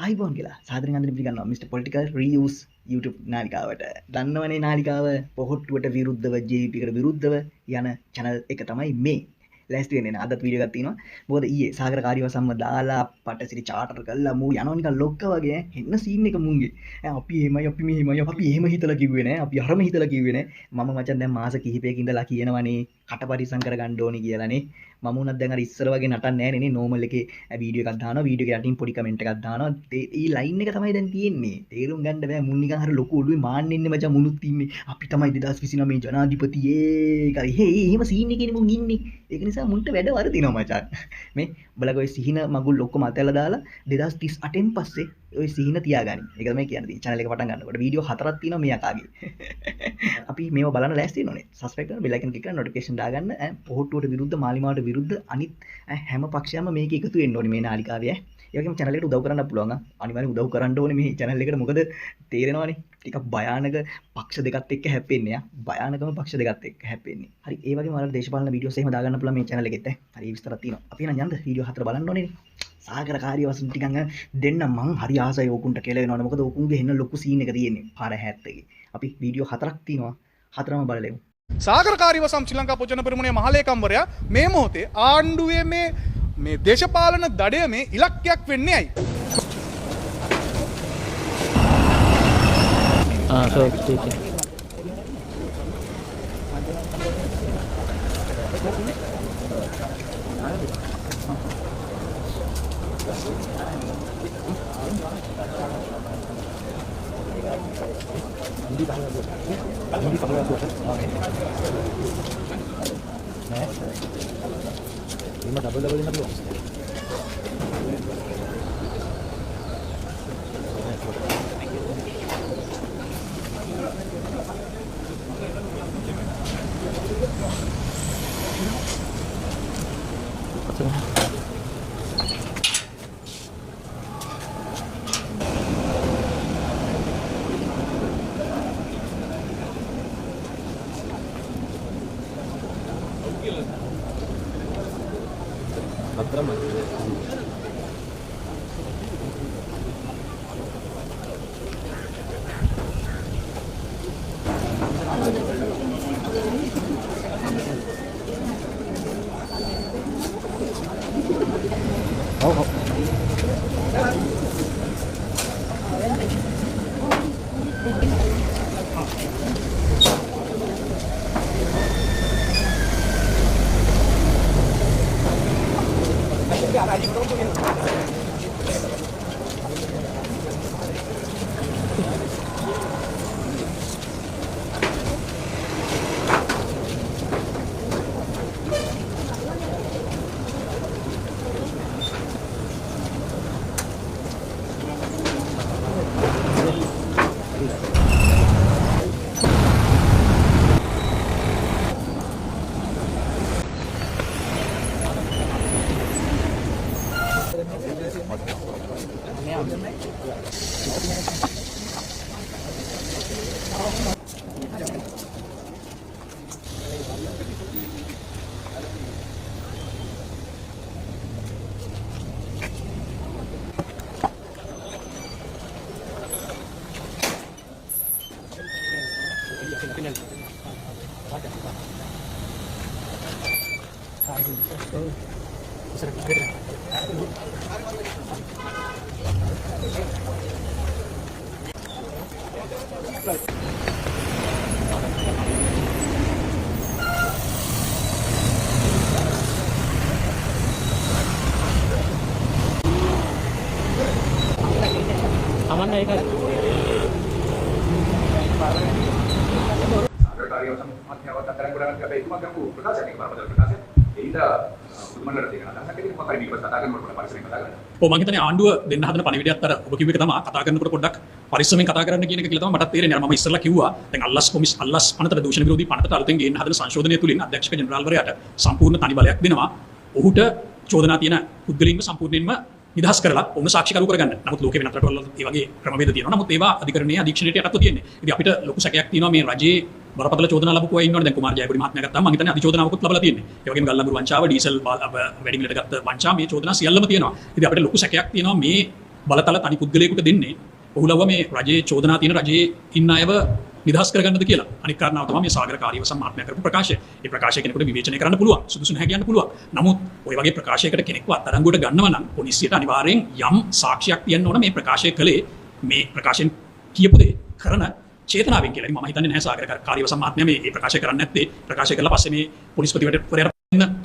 අයිබෝන් කියලා සාදරයෙන් අඳින පිළිගන්නවා මිස්ටර් පොලිටිකල් රියුස් YouTube නාලිකාවට. දන්නවනේ නාලිකාව පොහොට්ටුවට විරුද්ධව JVP එකට විරුද්ධව යන channel එක තමයි මේ. ලෑස්ති වෙන්නේ නැහැ. අදත් වීඩියෝ එකක් තියෙනවා. මොකද ඊයේ සාගර කාර්යවසම්ම දාලා පටසිරි චාටර් කරලා මූ යනවා නිකන් ලොක්ක වගේ හෙන්න සීන් එක මුන්ගේ. අපි එහෙමයි අපි මෙහෙමයි අපි එහෙම හිතලා කිව්වේ නෑ. අපි අරම හිතලා කිව්වේ නෑ. මම මචං දැන් මාස කිහිපයක ඉඳලා කියනවනේ කට පරිසම් කරගන්න ඕනි කියලානේ. මම උනත් දැන් අර ඉස්සර වගේ නටන්නේ නෑනේ නේ නෝමල් එකේ වීඩියෝ එකක් දානවා වීඩියෝ එක යටින් පොඩි කමෙන්ට් එකක් දානවා ඒ ලයින් එක තමයි දැන් තියෙන්නේ තේරුම් ගන්න බෑ මුන් නිකන් හර ලොකු ඔළුවේ මාන්නේ ඉන්නේ මචං මුනුත් ඉන්නේ අපි තමයි 2029 ජනාධිපති ඒකයි හේ එහෙම සීන් එකේ මුන් ඉන්නේ ඒක නිසා මුන්ට වැඩ වරදිනවා මචං මේ බලක ඔය සිහින මගුල් ඔක්කොම අතහැරලා දාලා 2038න් පස්සේ ඔය සිහින තියාගනි ඒක තමයි කියන්නේ channel එක පටන් ගන්නකොට වීඩියෝ 4ක් තියෙනවා මේ අකාගේ අපි මේව බලන්න ලෑස්ති වෙනෝනේ subscribe කරන්න bell icon click කරන්න notification දාගන්න පොහොට්ටුවට විරුද්ධ මාලිමාවට විරුද්ධ අනිත් හැම පක්ෂයක්ම මේක එකතු වෙන්න ඕනේ මේ නාලිකාවේ ඒ වගේම channel එකට උදව් කරන්න පුළුවන් අනිවාර්යෙන් උදව් කරන්න ඕනේ මේ channel එකට මොකද තේරෙනවනේ ටිකක් භයානක පක්ෂ දෙකත් එක්ක හැප්පෙන්නේ භයානකම පක්ෂ දෙකත් එක්ක හැප්පෙන්නේ හරි ඒ වගේම ඔයාලට දේශපාලන වීඩියෝස් එහෙම දාගන්න පුළුවන් මේ channel එකෙත් හරි විස්තරක් තියෙනවා අපි එහෙනම් යන්න වීඩියෝ 4 බලන්න ඕනේ සාගර කාර්යවසම් ටිකක් දෙන්න මං හරි ආසයි ඕකුන්ට කියලා වෙනවනේ මොකද ඕකුන්ගේ හෙන්න ලොකු සීන් එක තියෙන්නේ පාර 70 අපි වීඩියෝ 4ක් තියෙනවා 4ම බලලෙමු සාගර කාර්යවසම් ශ්‍රී ලංකා පොජන පෙරමුණේ මහලේකම්වරයා මේ මොහොතේ ආණ්ඩුවේ මේ දේශපාලන දඩය මේ ඉලක්කයක් වෙන්නේ ඇයි? ठीक है aman ya kan කාර්යවසම් මධ්‍යවත අතරෙන් ගොඩක් අපේ තුමක් ගමු ප්‍රකාශනයක බරපතල ප්‍රකාශය ඒිට උතුමන්ලට තියෙන අදහසක් එකක් මොකක්ද මේක කතා කරනකොට පරිස්සමෙන් කතා කරන්න. ඔව් මම හිතන්නේ ආණ්ඩුව දෙන්න හදන පණිවිඩයත් අර ඔබ කිව්ව එක තමයි කතා කරනකොට පොඩ්ඩක් පරිස්සමෙන් කතා කරන්න කියන එක කියලා තමයි මටත් තේරෙන්නේ. අර මම ඉස්සෙල්ලා කිව්වා දැන් අල්ලස් පනතට දූෂණ විරෝධී පනතට අලුතෙන් ගේන්න හදන සංශෝධනය තුලින් අධ්‍යක්ෂක ජෙනරාල්වරයාට සම්පූර්ණ තනි බලයක් දෙනවා. ඔහුට චෝදනා තියෙන පුද්ගලයින්ව සම්පූර්ණයෙන්ම නිදහස් කරලා ඔවුන් සාක්ෂිකරු කරගන්න. නමුත් ලෝකේ වෙනත් රටවල ඒ වගේ ක්‍රමවේද තියෙනවා. නමුත් ඒවා අධිකරණයේ අධීක්ෂණයට යටත්ව තියෙන්නේ. ඉතින් අපිට ලොකු සැකයක් තියෙනවා මේ රජයේ බරපතල චෝදනා ලැබුවා ඉන්නවනේ. දැන් කුමාර ජයපුරි මහත්මයා ගත්තාම මම හිතන්නේ අධිචෝදනාවකුත් ලැබලා තියෙන්නේ. ඒ වගේම ගල්ලඹුරු වංචාව, ඩීසල් වැඩි මිලට ගත්ත වංචා මේ චෝදනා සියල්ලම තියෙනවා. ඉතින් අපිට ලොකු සැකයක් තියෙනවා මේ බලතල තනි පුද්ගලයෙකුට දෙන්නේ ඔහුලව මේ රජයේ චෝදනා තියෙන රජයේ ඉන්න අයව නිදහස් කරගන්නද කියලා. අනික් කාරණාව තමයි මේ සාගර කාර්යවසම් මහත්මයා කරපු ප්‍රකාශය. ඒ ප්‍රකාශය කෙනෙකුට විවේචනය කරන්න පුළුවන්. සුදුසු නැහැ කියන්න පුළුවන්. නමුත් ওই වගේ ප්‍රකාශයකට කෙනෙක්ව අත්අඩංගුවට ගන්නවා නම් පොලිසියට අනිවාර්යෙන් යම් සාක්ෂියක් තියන්න ඕන මේ ප්‍රකාශය කළේ මේ ප්‍රකාශයෙන් කියපු දේ කරන චේතනාවෙන් කියලා. මම හිතන්නේ නැහැ සාගර කාර්යවසම් මහත්මයා මේ ප්‍රකාශය කරන්නේ නැත්තේ ප්‍රකාශය කළා පස්සේ මේ පොලිස්පතිවරයාට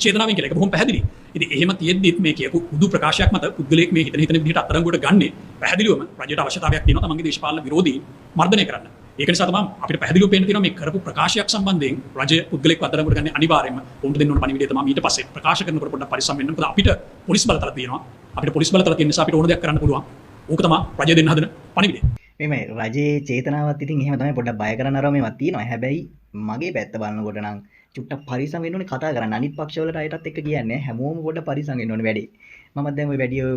චේතනාවෙන් කියලා. ඒක බොහොම පැහැදිලි. ඉතින් එහෙම තියෙද්දිත් මේ කියපු උදු ප්‍රකාශයක් මත පුද්ගලයෙක් මේ හිතන විදිහට අත්අඩංගුවට ගන්නේ පැහැදිලිවම රජයට අවශ්‍යතාවයක් තියෙනවා තමන්ගේ දේශපාලන විරෝධී මර්ධනය කරන්න. ඒක නිසා තමයි අපිට පැහැදිලිව පේන්න තියෙනවා මේ කරපු ප්‍රකාශයක් සම්බන්ධයෙන් රජය පුද්ගලයෙක් අත්අඩංගුවට ගන්න අනිවාර්යයෙන්ම උන්ට දෙන්න ඕන පණිවිඩය තමයි ඊට පස්සේ ප්‍රකාශ කරනකොට පොඩ්ඩක් පරිස්සම් වෙන්න. මොකද අපිට පොලිස් බලතල තියෙනවා. අපිට පොලිස් බලතල තියෙන නිසා අපිට ඕන දෙයක් කරන්න පුළුවන්. ඕක තමයි රජය දෙන්න හදන පණිවිඩය. මේ රජයේ චේතනාවත් ඉතින් එහෙම තමයි පොඩ්ඩක් බය කරන්න අරමේවත් තියෙනවා. හැබැයි මගේ පැත්ත බලනකොට නම් චුට්ටක් පරිස්සම් වෙන්න ඕනේ කතා කරන්න. අනිත් පක්ෂවලට අයටත් එක්ක කියන්නේ හැමෝම පොඩ්ඩක් පරිස්සම් වෙන්න ඕනේ වැඩේ. මම දැන් ওই වැඩිය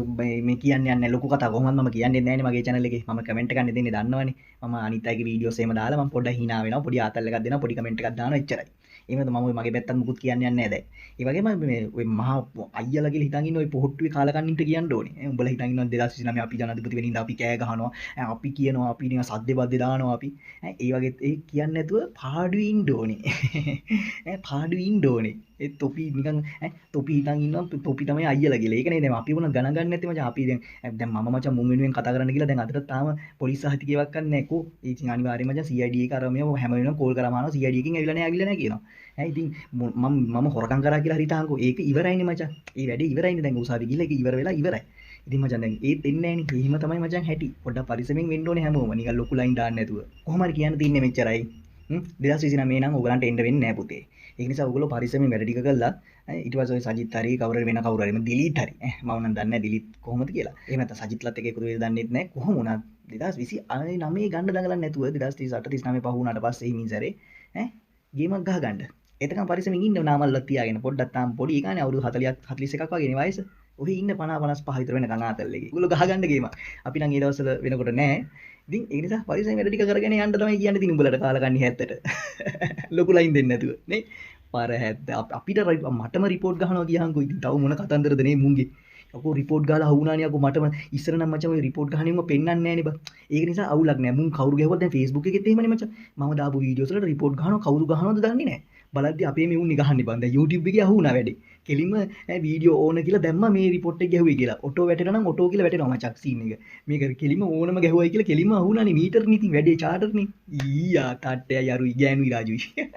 මේ කියන්නේ නැහැ ලොකු කතා කොහොමද මම කියන්නේ නැහැ නේ මගේ channel එකේ. මම කමෙන්ට් එකක් දෙන්නේ දන්නවනේ. මම අනිත් අයගේ වීඩියෝස් එහෙම දාලා මම පොඩ්ඩක් hina වෙනවා. පොඩි ආතල් එකක් දෙනවා. පොඩි කමෙන්ට් එකක් දානවා එච්චරයි. එහෙමද මම ওই මගේ පැත්තත් මුකුත් කියන්නේ නැහැ දැන්. ඒ වගේම මේ ඔය මහා අයියලා කියලා හිතන් ඉන්න ඔය පොහොට්ටුවේ කාලකන්නින්ට කියන්න ඕනේ. උඹලා හිතන් ඉන්නවා 2029 අපි ජනාධිපති වෙනින්ද අපි කෑ ගහනවා. අපි කියනවා අපි නිකන් සද්දේ බද්දේ දානවා අපි. ඒ වගේ ඒ කියන්නේ නැතුව පාඩුවේ ඉන්න ඕනේ. පාඩුවේ ඉන්න ඕනේ. ඒ තොපි නිකන් තොපි හිතන් ඉන්නවා තොපි තමයි අයියලා කියලා. ඒක නේ දැන් අපි වුණ ගණන් ගන්න නැති මචං අපි දැන් මම මචං මුන් වෙනුවෙන් කතා කරන්න කියලා දැන් අදට තාම පොලිස් සහතිකයක් ගන්න නැහැ කො. ඒ ඉතින් අනිවාර්යයෙන්ම මචං CID එක අර මේ හැම වෙලේම කෝල් කරාම ආනවා CID එකකින් ඇවිල්ලා නැහැ කියනවා. ඉතින් මම හොරකම් කරා කියලා හරි තාංකෝ ඒක ඉවරයිනේ මචං. ඒ වැඩේ ඉවරයිනේ දැන් උසාවි ගිහලා ඒක ඉවර වෙලා ඉවරයි. ඉතින් මචං දැන් ඒත් එන්නේ නැහනේ. එහෙම තමයි මචං හැටි. පොඩ්ඩක් පරිස්සමෙන් වෙන්න ඕනේ හැමෝම. නිකන් ලොකු ලයින් දාන්න නැතුව. කොහොම හරි කියන්න තියන්නේ මෙච්චරයි. 2029 මේ නම් ඔයගලන්ට එන්න වෙන්නේ නැහැ පුතේ. ඒක නිසා ඔයගොල්ලෝ පරිස්සමෙන් වැඩ ටික කළා. ඊට පස්සේ ඔය සජිත් හරි කවුරු වෙන කවුරු හරි මම ඩිලීට් හරි. මම නම් දන්නේ නැහැ ඩිලීට් කොහොමද කියලා. එහෙම නැත්නම් සජිත්ලත් එක්ක එකතු වෙලා දන්නෙත් නැහැ. කොහොම වුණත් 2029 ගන්න දඟලන්නේ නැතුව 2038 39 පහ වුණාට පස්සේ හිමින් සැරේ ගේමක් ගහ ගන්න. එතකන් පරිස්සමෙන් ඉන්න නාමල්ලක් තියාගෙන පොඩ්ඩක් තාම පොඩි ඒකනේ අවුරුදු 40ක් 41ක් වගේනේ වයස. ඔහි ඉන්න 50 55 විතර වෙනකන් ආතල් එකේ. ඒගොල්ලෝ ගහ ගන්න ගේම. අපි නම් ඒ දවස්වල වෙනකොට නැහැ. ඉතින් ඒ නිසා පරිස්සමෙන් වැඩ ටික කරගෙන යන්න තමයි කියන්න තියෙන්නේ උඹලට කාලකන්ණි 70ට. ලොකු ලයින් දෙන්නේ නැතුව නේ. පාර 70 අපිට මටම රිපෝට් ගහනවා කියහන්කෝ. ඉතින් තව මොන කතන්දරද නේ මුංගේ. අකෝ රිපෝට් ගාලා අහුණානේ අකෝ මටම ඉස්සර නම් මචං ඔය රිපෝට් ගහන්නේ මම පෙන්වන්නේ නැහැ නේ බා. ඒක නිසා අවුලක් නැහැ. මුන් කවුරු ගැහුවත් දැන් Facebook එකෙත් එහෙමනේ මචං. මම දාපු වීඩියෝස් වලට රිපෝට් ගහනවා කවුරු ගහනවද දන්නේ නැහැ. බලද්දි අපේ මේ උන්නේ ගහන්නේ බං. දැන් YouTube එකේ අහුණා වැඩේ. කෙලින්ම වීඩියෝ ඕන කියලා දැම්මා මේ රිපෝට් එක ගැහුවේ කියලා. ඔටෝ වැටෙනවා නම් ඔටෝ කියලා වැටෙනවා මචං සීන් එක. මේක කෙලින්ම ඕනම ගැහුවයි කියලා කෙලින්ම අහුණානේ මීටර් නේ ඉතින් වැඩේ චාටර්නේ. ඊයා තාට්ටයයි අරුයි ගෑනුයි රාජුයි.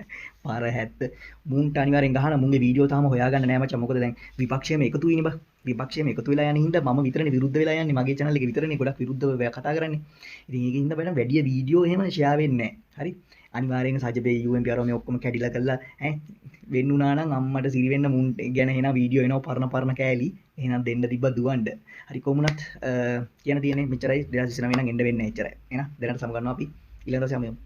පාර 70 මුන්ට අනිවාර්යෙන් ගහන මුන්ගේ වීඩියෝ තාම හොයාගන්න නෑ මචං. මොකද දැන් විපක්ෂයම එකතු වෙන්නේ බා. විපක්ෂයම එකතු වෙලා යන හින්දා මම විතරනේ විරුද්ධ වෙලා යන්නේ. මගේ channel එකේ විතරනේ ගොඩක් විරුද්ධව කතා කරන්නේ. ඉතින් ඒකින් හින්දා බලන්න වැඩි වීඩියෝ එහෙම ෂෙයා වෙන්නේ නෑ. හරි. අනිවාර්යෙන් සජබේ UMP අරව මේ ඔක්කොම කැඩිලා කරලා වෙන්නුනා නම් අම්මට සිරි වෙන්න මුන් ගැන එන වීඩියෝ එනවා පරණ කෑලි. එහෙනම් දෙන්න තිබ්බ දුවන්න. හරි කොමුණත් කියන තියෙන්නේ මෙච්චරයි 2029 නම් එන්න වෙන්නේ එච්චරයි. එහෙනම් දැනට සම ගන්නවා අපි ඊළඟ දවසේ යමු.